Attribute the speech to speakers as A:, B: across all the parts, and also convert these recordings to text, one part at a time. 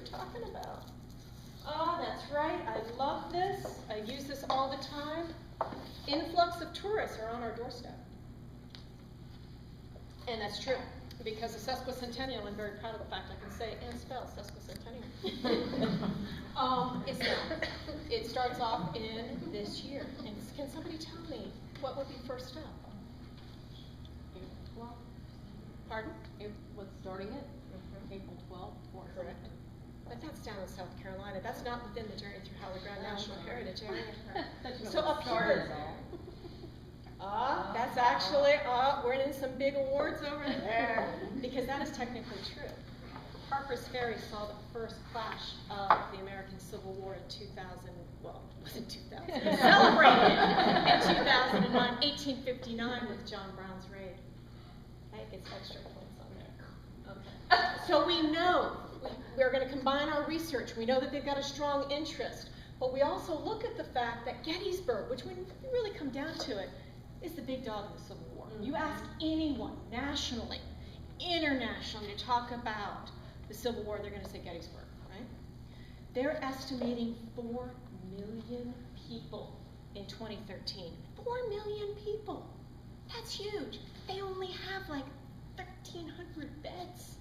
A: talking about. Oh, that's right. I love this. I use this all the time. Influx of tourists are on our doorstep. And that's true, because the sesquicentennial, I'm very proud of the fact I can say and spell sesquicentennial. It starts off in this year. And can somebody tell me what would be first up?
B: Well,
A: Pardon?
B: what's starting it? April 12th.
A: Correct. But that's down in South Carolina. That's not within the Journey Through Hallowed National Heritage Area. So up here, that's actually, we're in some big awards over there, because that is technically true. Harper's Ferry saw the first clash of the American Civil War in 2000, well, it wasn't 2000, it was celebrated in 2009, 1859 with John Brown's raid. I think it's extra points on there. Okay. So we know, we're going to combine our research. We know that they've got a strong interest, but we also look at the fact that Gettysburg, which when you really come down to it, is the big dog in the Civil War. You ask anyone nationally, internationally to talk about the Civil War, they're going to say Gettysburg, right? They're estimating 4 million people in 2013. 4 million people. That's huge. They only have like 1,300 beds.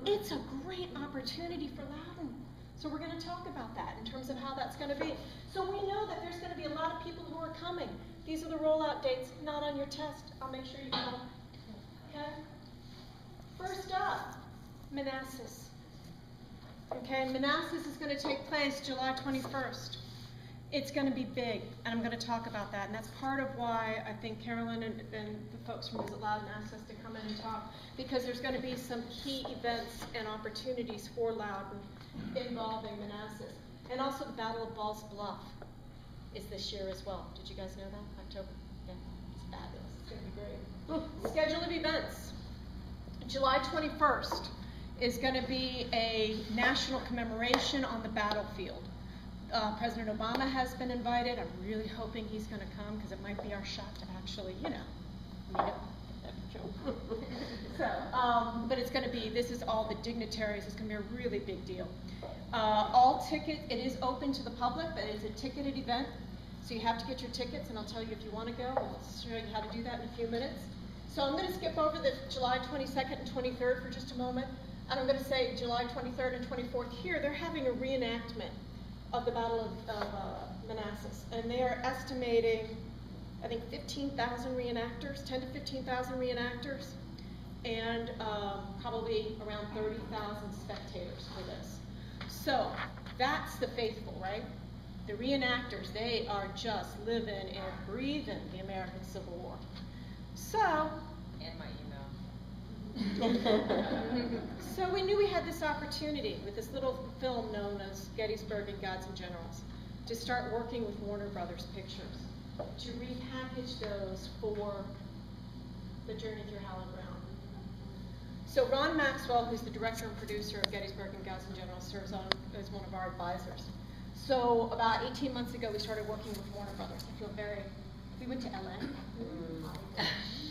A: It's a great opportunity for Loudoun. So we're going to talk about that in terms of how that's going to be. So we know that there's going to be a lot of people who are coming. These are the rollout dates, not on your test. I'll make sure you know. Okay? First up, Manassas. Okay, Manassas is going to take place July 21st. It's going to be big, and I'm going to talk about that. And that's part of why I think Carolyn and the folks from Visit Loudoun asked us to come in and talk, because there's going to be some key events and opportunities for Loudoun involving Manassas. And also the Battle of Ball's Bluff is this year as well. Did you guys know that? October? Yeah, it's fabulous. It's going to be great. Schedule of events. July 21st is going to be a national commemoration on the battlefield. President Obama has been invited. I'm really hoping he's going to come, because it might be our shot to actually, you know, meet him. But it's going to be, this is all the dignitaries. It's going to be a really big deal. It is open to the public, but it's a ticketed event. So you have to get your tickets, and I'll tell you if you want to go. I'll show you how to do that in a few minutes. So I'm going to skip over the July 22nd and 23rd for just a moment. And I'm going to say July 23rd and 24th here, they're having a reenactment of the Battle of Manassas. And they are estimating, I think, 15,000 reenactors, 10 to 15,000 reenactors, and probably around 30,000 spectators for this. So that's the faithful, right? The reenactors, they are just living and breathing the American Civil War. So,
B: And my email.
A: So we knew we had this opportunity with this little film known as Gettysburg and Gods and Generals to start working with Warner Brothers Pictures to repackage those for the Journey Through Hallowed Ground. So Ron Maxwell, who's the director and producer of Gettysburg and Gods and Generals, serves on as one of our advisors. So about 18 months ago, we started working with Warner Brothers. I feel we went to LA.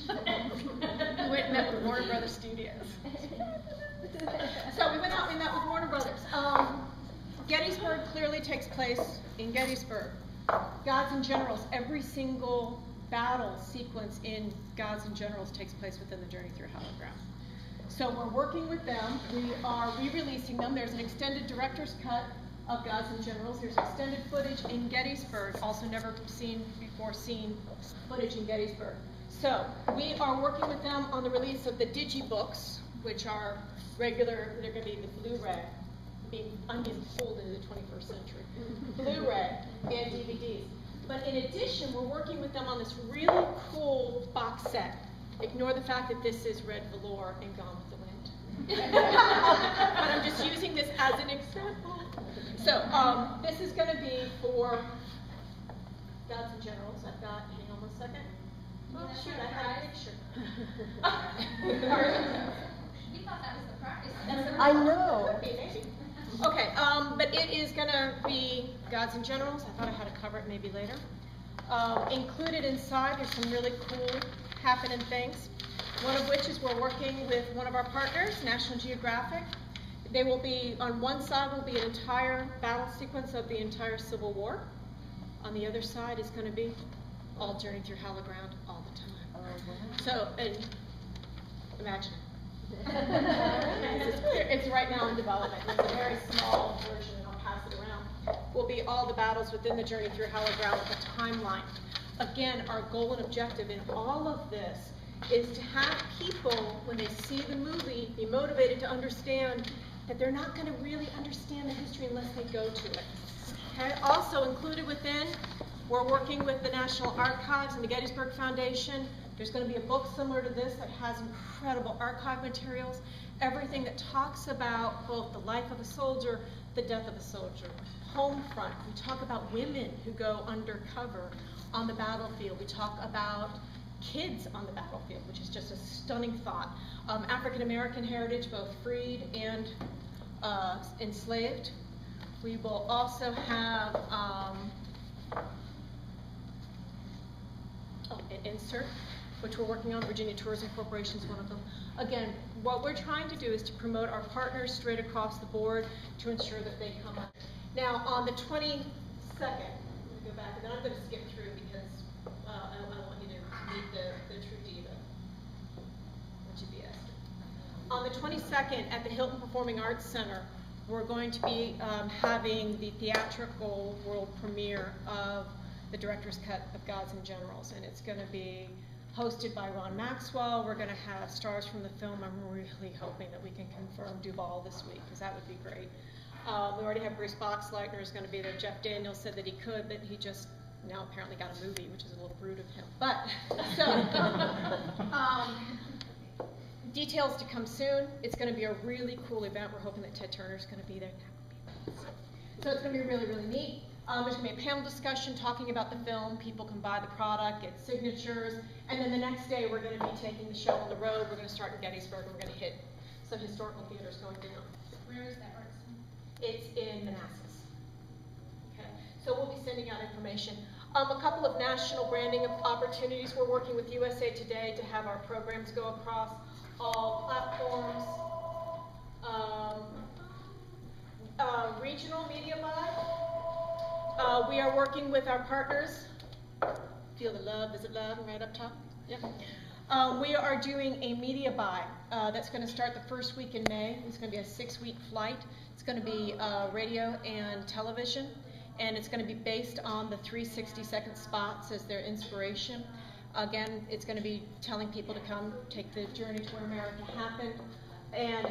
A: We went and met with Warner Brothers Studios. So we went out and we met with Warner Brothers. Gettysburg clearly takes place in Gettysburg. Gods and Generals, every single battle sequence in Gods and Generals takes place within the Journey Through Hallowed Ground. So we're working with them. We are re-releasing them. There's an extended director's cut of Gods and Generals. There's extended footage in Gettysburg, also never seen footage in Gettysburg. So we are working with them on the release of the digibooks, which are regular, they're going to be the Blu-ray. I'm getting pulled into the 21st century. Blu-ray and DVDs. But in addition, we're working with them on this really cool box set. Ignore the fact that this is red velour and Gone with the Wind. But I'm just using this as an example. So this is going to be for Gods and Generals. I've got, hang on one second. Oh, shoot, I had a picture.
C: We thought that was the prize.
A: I know. Okay, but it is going to be Gods and Generals. I thought I had to cover it maybe later. Included inside, there's some really cool happening things. One of which is we're working with one of our partners, National Geographic. They will be, on one side will be an entire battle sequence of the entire Civil War. On the other side is going to be all Journey Through Hallowed Ground all the time.
B: Oh, wow.
A: So, imagine it. It's right now in development. It's a very small version, and I'll pass it around. Will be all the battles within the Journey Through Hallowed Ground with a timeline. Again, our goal and objective in all of this is to have people, when they see the movie, be motivated to understand that they're not going to really understand the history unless they go to it. Okay? Also included within, we're working with the National Archives and the Gettysburg Foundation. There's going to be a book similar to this that has incredible archive materials, everything that talks about both the life of a soldier, the death of a soldier, home front. We talk about women who go undercover on the battlefield. We talk about kids on the battlefield, which is just a stunning thought. African American heritage, both freed and enslaved. We will also have an insert, which we're working on. Virginia Tourism Corporation is one of them. Again, what we're trying to do is to promote our partners straight across the board to ensure that they come up. Now, on the 22nd, let me go back, and then I'm going to skip through because I want you to meet the true diva, which would be Esther. On the 22nd, at the Hilton Performing Arts Center, we're going to be having the theatrical world premiere of the director's cut of Gods and Generals, and it's going to be hosted by Ron Maxwell. We're going to have stars from the film. I'm really hoping that we can confirm Duvall this week, because that would be great. We already have Bruce Boxleitner is going to be there. Jeff Daniels said that he could, but he just now apparently got a movie, which is a little rude of him. But, so, details to come soon. It's going to be a really cool event. We're hoping that Ted Turner's going to be there. So it's going to be really, really neat. There's going to be a panel discussion talking about the film. People can buy the product, get signatures, and then the next day we're going to be taking the show on the road. We're going to start in Gettysburg, and we're going to hit some historical theaters going down.
C: Where is that, Erickson?
A: It's in Manassas. Okay, so we'll be sending out information. A couple of national branding opportunities. We're working with USA Today to have our programs go across all platforms. Regional media buy. We are working with our partners. Feel the love, is it love? Right up top? Yep. We are doing a media buy that's going to start the first week in May. It's going to be a 6-week flight. It's going to be radio and television, and it's going to be based on the 360-second spots as their inspiration. Again, it's going to be telling people to come take the journey to where America happened, and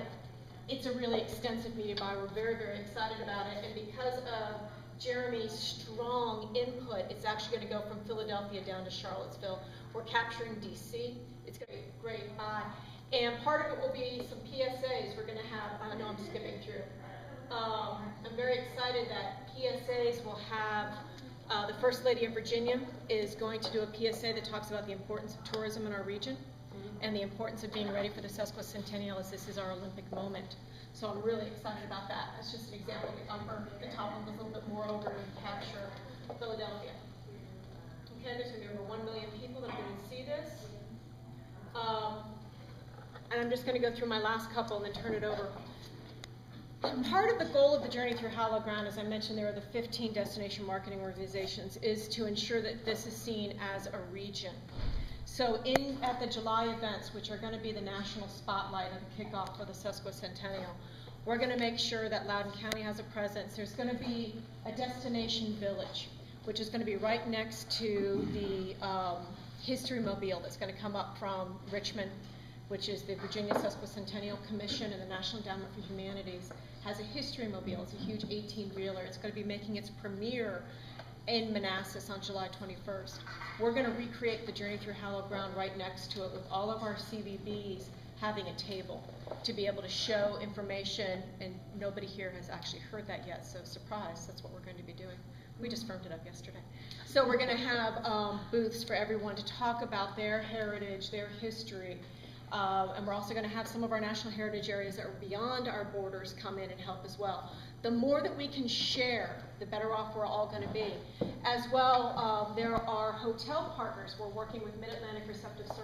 A: it's a really extensive media buy. We're very, very excited about it, and because of Jeremy's strong input, it's actually going to go from Philadelphia down to Charlottesville. We're capturing DC. It's going to be a great buy. And part of it will be some PSAs we're going to have. I know I'm skipping through. I'm very excited that PSAs will have, the First Lady of Virginia is going to do a PSA that talks about the importance of tourism in our region and the importance of being ready for the sesquicentennial, as this is our Olympic moment. So I'm really excited about that. That's just an example. The top one was a little bit more over to capture Philadelphia. Okay, there's going to be over 1 million people that are going to see this. And I'm just going to go through my last couple and then turn it over. Part of the goal of the Journey Through Hallowed Ground, as I mentioned, there are the 15 destination marketing organizations, is to ensure that this is seen as a region. So at the July events, which are going to be the national spotlight and the kickoff for the sesquicentennial, we're going to make sure that Loudoun County has a presence. There's going to be a destination village, which is going to be right next to the History Mobile that's going to come up from Richmond, which is the Virginia Sesquicentennial Commission and the National Endowment for Humanities, has a History Mobile. It's a huge 18-wheeler. It's going to be making its premiere in Manassas on July 21st. We're going to recreate the Journey Through Hallowed Ground right next to it with all of our CVBs having a table to be able to show information, and nobody here has actually heard that yet, so surprise, that's what we're going to be doing. We just firmed it up yesterday. So we're going to have booths for everyone to talk about their heritage, their history, and we're also going to have some of our national heritage areas that are beyond our borders come in and help as well. The more that we can share, the better off we're all going to be. As well, there are hotel partners. We're working with Mid-Atlantic Receptive Services.